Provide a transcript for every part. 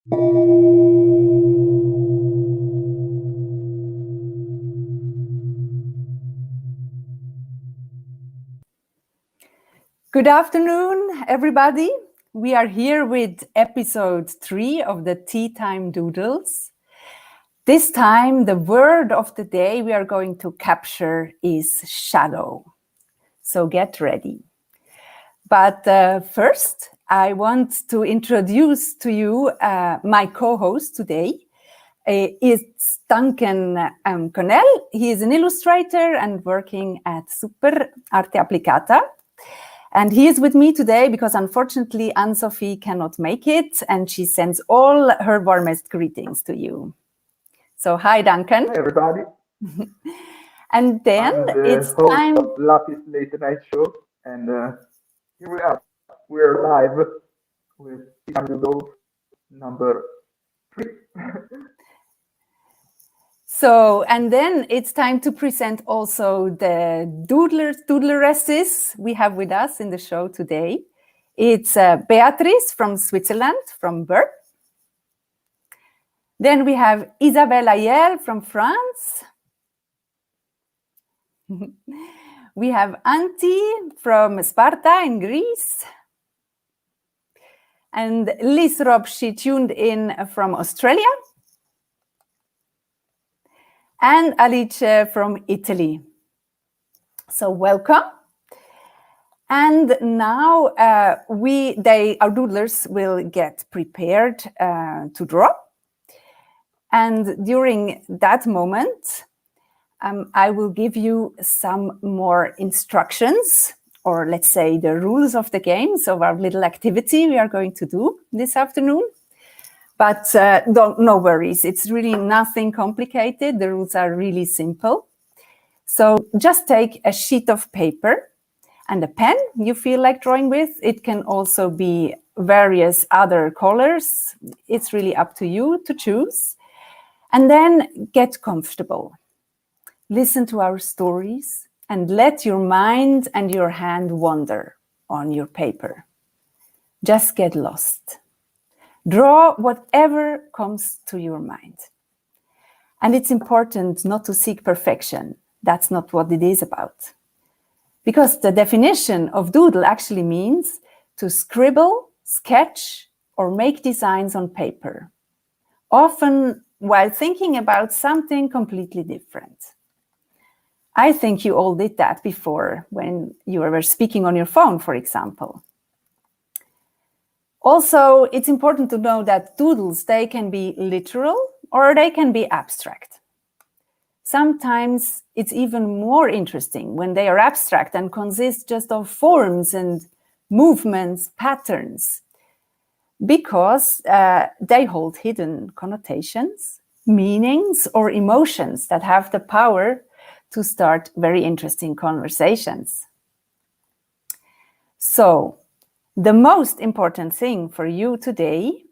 Good afternoon, everybody. We are here with episode 3 of the Tea Time Doodles. This time, the word of the day we are going to capture is shadow. So get ready. But first, I want to introduce to you my co-host today. It's Duncan Connell. He is an illustrator and working at Super Arte Applicata. And he is with me today because unfortunately Anne-Sophie cannot make it, and she sends all her warmest greetings to you. So hi, Duncan. Hi, everybody. And then it's time. Of Lapis Late Night Show, and here we are. We're live with Doodles number 3. So, and then it's time to present also the doodleresses we have with us in the show today. It's Beatrice from Switzerland, from Bern. Then we have Isabelle from France. We have Antti from Sparta in Greece. And Lizz Robb, she tuned in from Australia. And Alice from Italy. So welcome. And now our doodlers will get prepared to draw. And during that moment, I will give you some more instructions, or let's say the rules of the games of our little activity we are going to do this afternoon. But no worries, it's really nothing complicated. The rules are really simple. So just take a sheet of paper and a pen you feel like drawing with. It can also be various other colors. It's really up to you to choose. And then get comfortable. Listen to our stories and let your mind and your hand wander on your paper. Just get lost. Draw whatever comes to your mind. And it's important not to seek perfection. That's not what it is about. Because the definition of doodle actually means to scribble, sketch, or make designs on paper, often while thinking about something completely different. I think you all did that before when you were speaking on your phone, for example. Also, it's important to know that doodles, they can be literal or they can be abstract. Sometimes it's even more interesting when they are abstract and consist just of forms and movements, patterns, because they hold hidden connotations, meanings, or emotions that have the power to start very interesting conversations. So, the most important thing for you today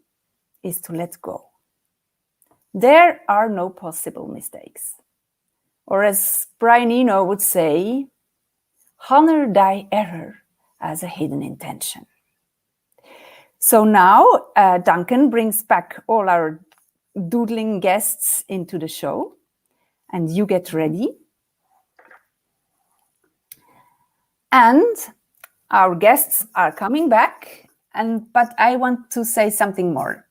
is to let go. There are no possible mistakes. Or as Brian Eno would say, honor thy error as a hidden intention. So now Duncan brings back all our doodling guests into the show, and you get ready. And our guests are coming back, but I want to say something more.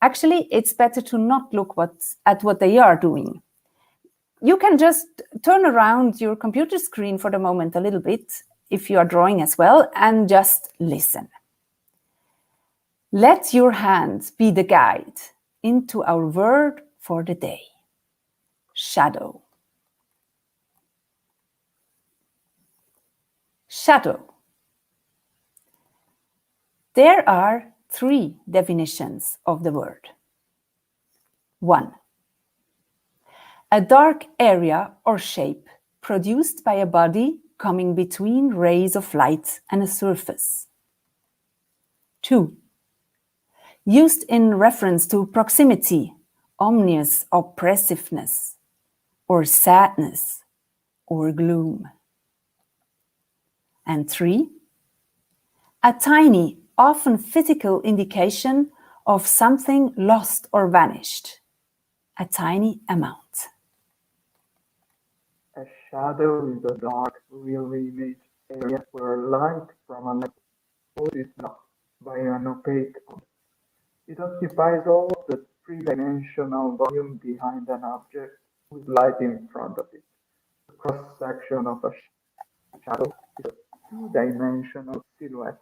Actually, it's better to not look at what they are doing. You can just turn around your computer screen for the moment a little bit, if you are drawing as well, and just listen. Let your hand be the guide into our word for the day. Shadow. Shadow. There are 3 definitions of the word. 1. A dark area or shape produced by a body coming between rays of light and a surface. 2. Used in reference to proximity, ominous oppressiveness, or sadness, or gloom. And 3. A tiny, often physical indication of something lost or vanished, a tiny amount. A shadow is a dark, real image area where light from a lamp is blocked by an opaque cloud. It occupies all the three-dimensional volume behind an object with light in front of it. The cross-section of a shadow is a two-dimensional silhouette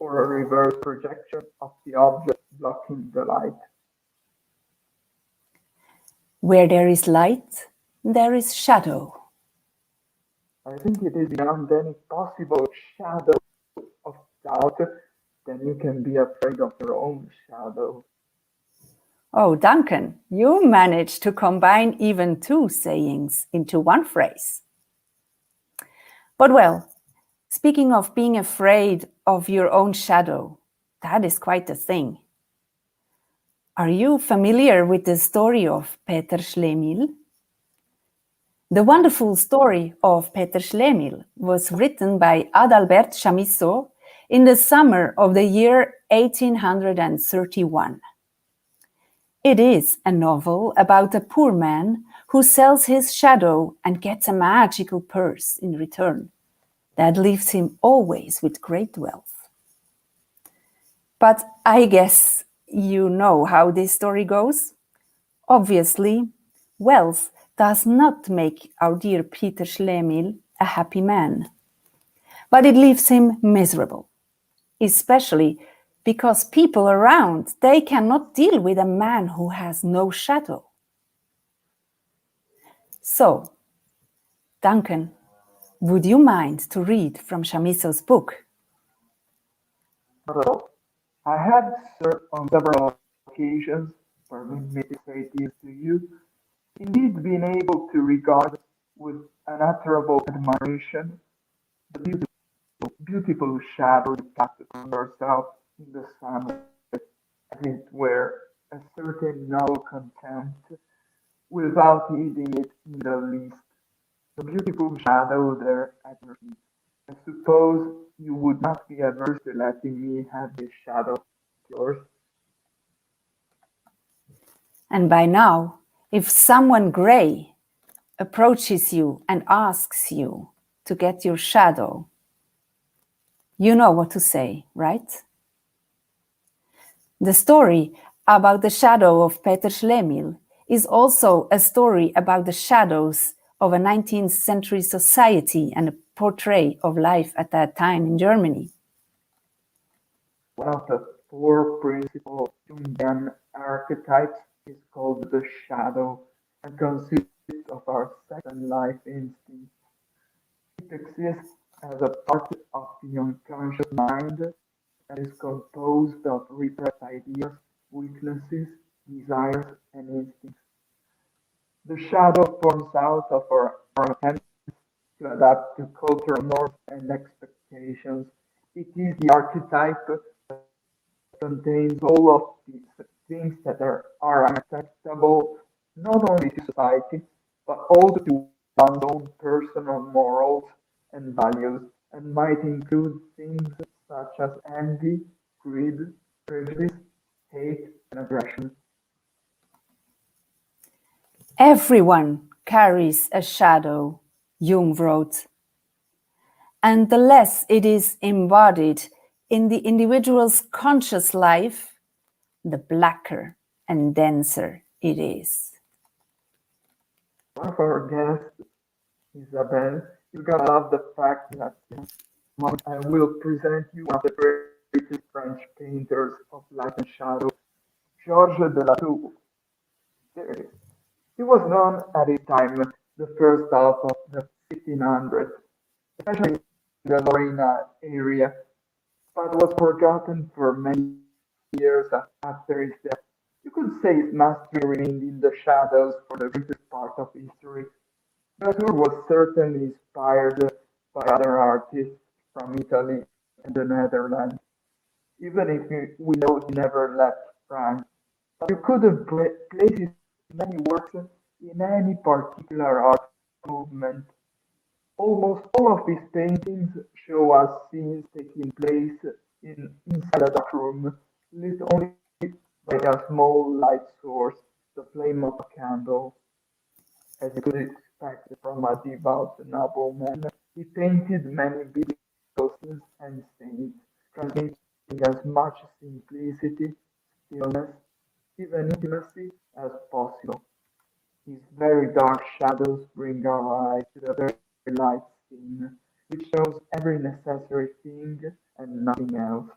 or a reverse projection of the object blocking the light. Where there is light, there is shadow. I think it is beyond any possible shadow of doubt that you can be afraid of your own shadow. Oh, Duncan, you managed to combine even two sayings into one phrase. But well, speaking of being afraid of your own shadow, that is quite a thing. Are you familiar with the story of Peter Schlemihl? The wonderful story of Peter Schlemihl was written by Adalbert Chamisso in the summer of the year 1831. It is a novel about a poor man who sells his shadow and gets a magical purse in return that leaves him always with great wealth. But I guess you know how this story goes. Obviously, wealth does not make our dear Peter Schlemihl a happy man, but it leaves him miserable, especially because people around, they cannot deal with a man who has no shadow. So, Duncan, would you mind to read from Chamisso's book? Not at all. I have served on several occasions, permit me to say this to you, indeed been able to regard with unutterable admiration the beautiful shadow you cast upon yourself in the sunlight, as it were a certain noble contempt, without heeding it in the least. The beautiful shadow there at your feet. I suppose you would not be averse to letting me have this shadow of yours. And by now, if someone grey approaches you and asks you to get your shadow, you know what to say, right? The story about the shadow of Peter Schlemihl is also a story about the shadows of a 19th century society and a portrait of life at that time in Germany. One of the four principal Jungian archetypes is called the shadow and consists of our second life instinct. It exists as a part of the unconscious mind and is composed of repressed ideas, weaknesses, desires, and instincts. The shadow forms out of our attempts to adapt to cultural norms and expectations. It is the archetype that contains all of these things that are unacceptable not only to society, but also to one's own personal morals and values, and might include things such as envy, greed, prejudice, hate, and aggression. Everyone carries a shadow, Jung wrote, and the less it is embodied in the individual's conscious life, the blacker and denser it is. One of our guests, Isabelle, you're gonna love the fact that I will present you one of the greatest French painters of light and shadow, Georges de la Tour. There it is. He was known at his time, the first half of the 1500s, especially in the Lorraine area, but was forgotten for many years after his death. You could say his mastery remained in the shadows for the greatest part of history. Latour was certainly inspired by other artists from Italy and the Netherlands, even if we know he never left France. But you couldn't place his many works in any particular art movement. Almost all of his paintings show us scenes taking place inside a dark room, lit only by a small light source, the flame of a candle. As you could expect from a devout nobleman, he painted many beautiful scenes and saints, transmitting as much simplicity, stillness, even intimacy as possible. His very dark shadows bring our eyes to the very light scene, which shows every necessary thing and nothing else.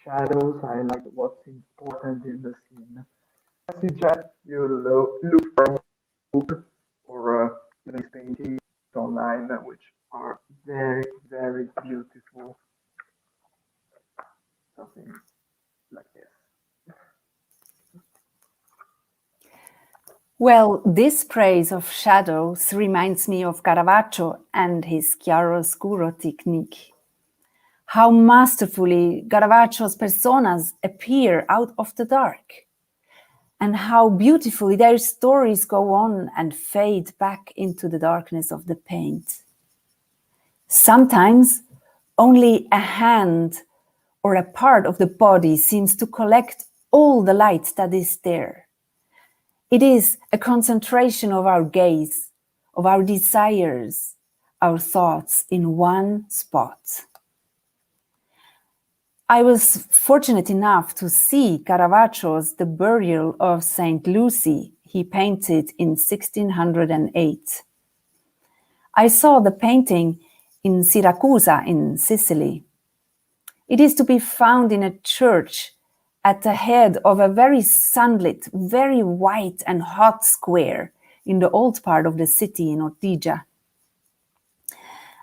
Shadows highlight what's important in the scene. I suggest you look for book or these paintings online, which are very, very beautiful. Something like this. Well, this praise of shadows reminds me of Caravaggio and his chiaroscuro technique. How masterfully Caravaggio's personas appear out of the dark, and how beautifully their stories go on and fade back into the darkness of the paint. Sometimes only a hand or a part of the body seems to collect all the light that is there. It is a concentration of our gaze, of our desires, our thoughts in one spot. I was fortunate enough to see Caravaggio's The Burial of Saint Lucy he painted in 1608. I saw the painting in Syracuse in Sicily. It is to be found in a church at the head of a very sunlit, very white and hot square in the old part of the city in Ortigia.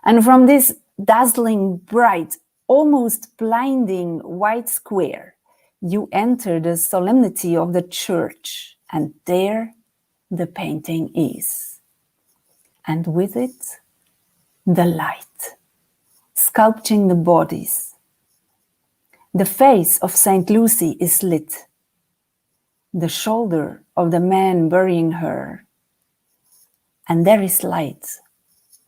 And from this dazzling, bright, almost blinding white square, you enter the solemnity of the church, and there the painting is. And with it, the light, sculpting the bodies. The face of Saint Lucy is lit. The shoulder of the man burying her. And there is light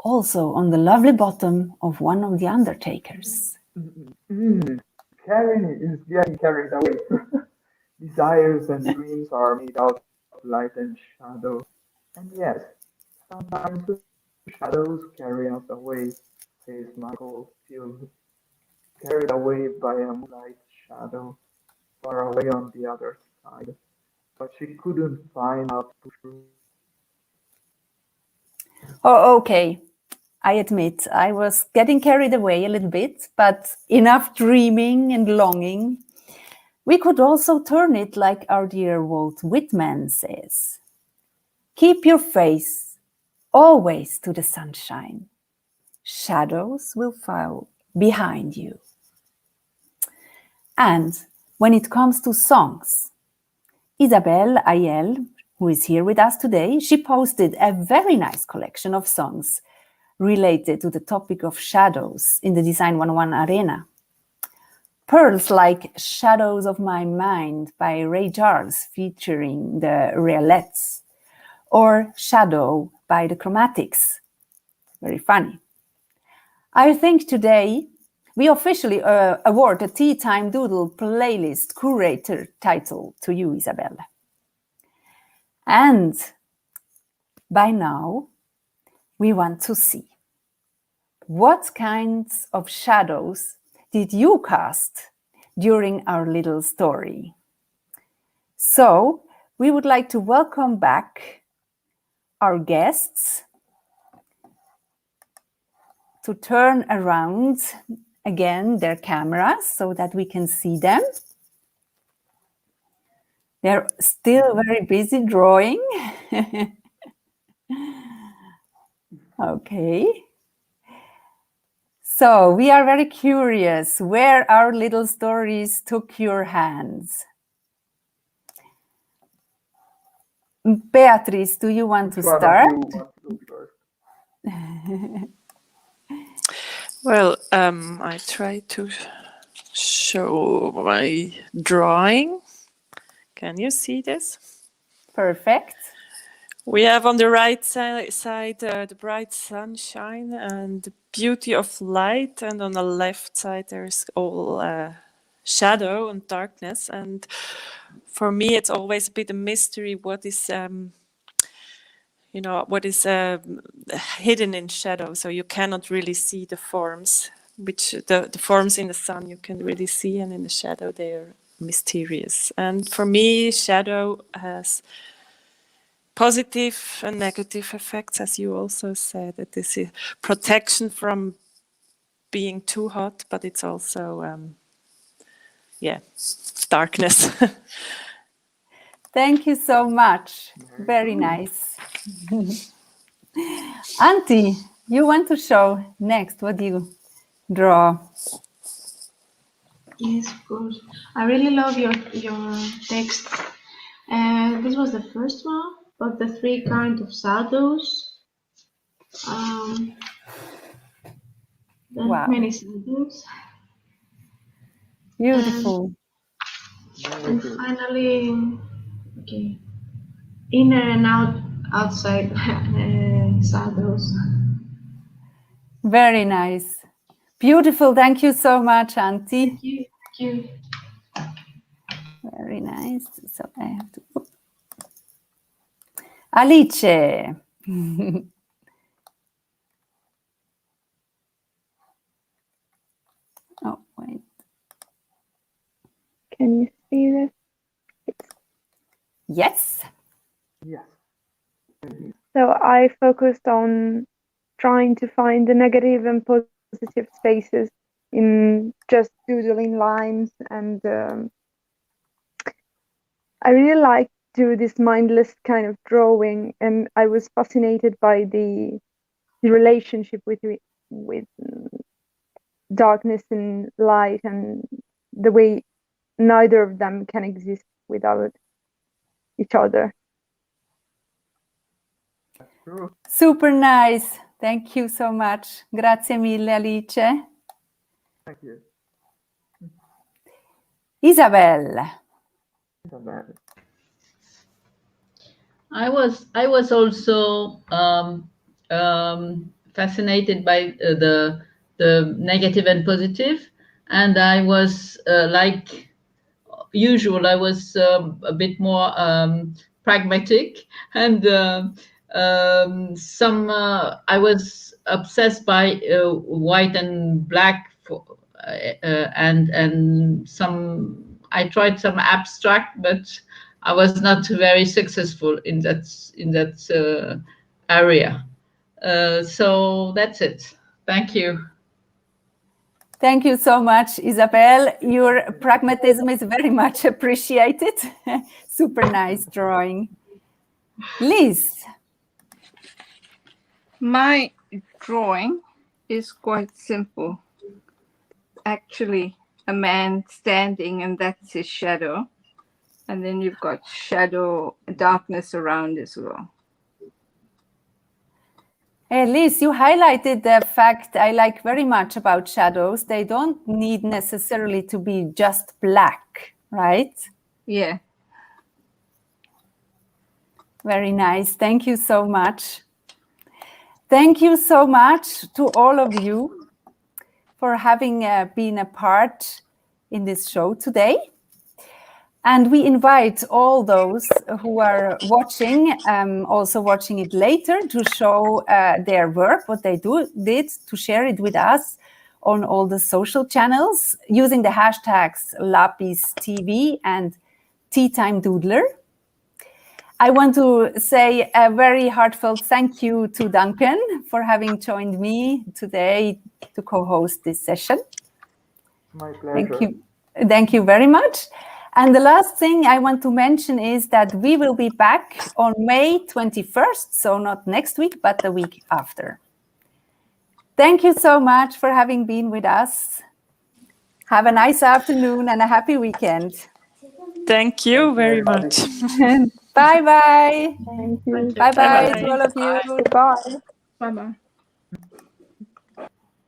also on the lovely bottom of one of the undertakers. Carrie is getting carried away. Desires and dreams are made out of light and shadow. And yes, sometimes shadows carry us away, says Michael Field. Carried away by a moonlight shadow, far away on the other side. But she couldn't find out the truth. Oh, okay. I admit I was getting carried away a little bit, but enough dreaming and longing. We could also turn it like our dear Walt Whitman says. Keep your face always to the sunshine. Shadows will fall behind you. And when it comes to songs, Isabelle Ayel, who is here with us today, she posted a very nice collection of songs related to the topic of shadows in the Design 101 arena. Pearls like Shadows of My Mind by Ray Charles featuring the Realettes, or Shadow by the Chromatics. Very funny. I think today we officially award a Tea Time Doodle playlist curator title to you, Isabelle. And by now, we want to see what kinds of shadows did you cast during our little story. So we would like to welcome back our guests to turn around again their cameras so that we can see them. They're still very busy drawing. Okay. So we are very curious where our little stories took your hands. Beatrice, do you want to start? Well, I try to show my drawing. Can you see this? Perfect. We have on the right side the bright sunshine and the beauty of light, and on the left side there's all shadow and darkness. And for me, it's always a bit a mystery what is what is hidden in shadow. So you cannot really see the forms, which the forms in the sun you can really see, and in the shadow they are mysterious. And for me, shadow has positive and negative effects, as you also said, that this is protection from being too hot, but it's also darkness. Thank you so much. Very nice. Auntie, you want to show next what you draw? Yes, of course. I really love your text. This was the first one, but the 3 kind of shadows. There are Wow. many shadows. Beautiful. And finally, okay, inner and outside shadows. Very nice. Beautiful. Thank you so much, Auntie. Thank you. Thank you. Very nice. So I have to. Alice. Oh, wait. Can you see this? Yes. Yes. So I focused on trying to find the negative and positive spaces in just doodling lines, and I really like to do this mindless kind of drawing, and I was fascinated by the relationship with darkness and light, and the way neither of them can exist without each other. True. Super nice. Thank you so much. Grazie mille, Alice. Thank you. Isabelle. Isabelle. I was also fascinated by the negative and positive, and I was like usual. I was a bit more pragmatic, and I was obsessed by white and black, and some. I tried some abstract, but I was not very successful in that area. So that's it. Thank you. Thank you so much, Isabelle. Your pragmatism is very much appreciated. Super nice drawing. Liz. My drawing is quite simple. Actually, a man standing, and that's his shadow. And then you've got shadow, darkness around as well. Hey, Liz, you highlighted the fact I like very much about shadows. They don't need necessarily to be just black, right? Yeah. Very nice. Thank you so much. Thank you so much to all of you for having been a part in this show today. And we invite all those who are watching, also watching it later, to show their work, what they did, to share it with us on all the social channels using the hashtags LapisTV and TeaTimeDoodler. I want to say a very heartfelt thank you to Duncan for having joined me today to co-host this session. My pleasure. Thank you very much. And the last thing I want to mention is that we will be back on May 21st, so not next week, but the week after. Thank you so much for having been with us. Have a nice afternoon and a happy weekend. Thank you very much. Bye-bye. Thank you. Bye-bye Bye-bye. to all of you. Goodbye. Bye-bye.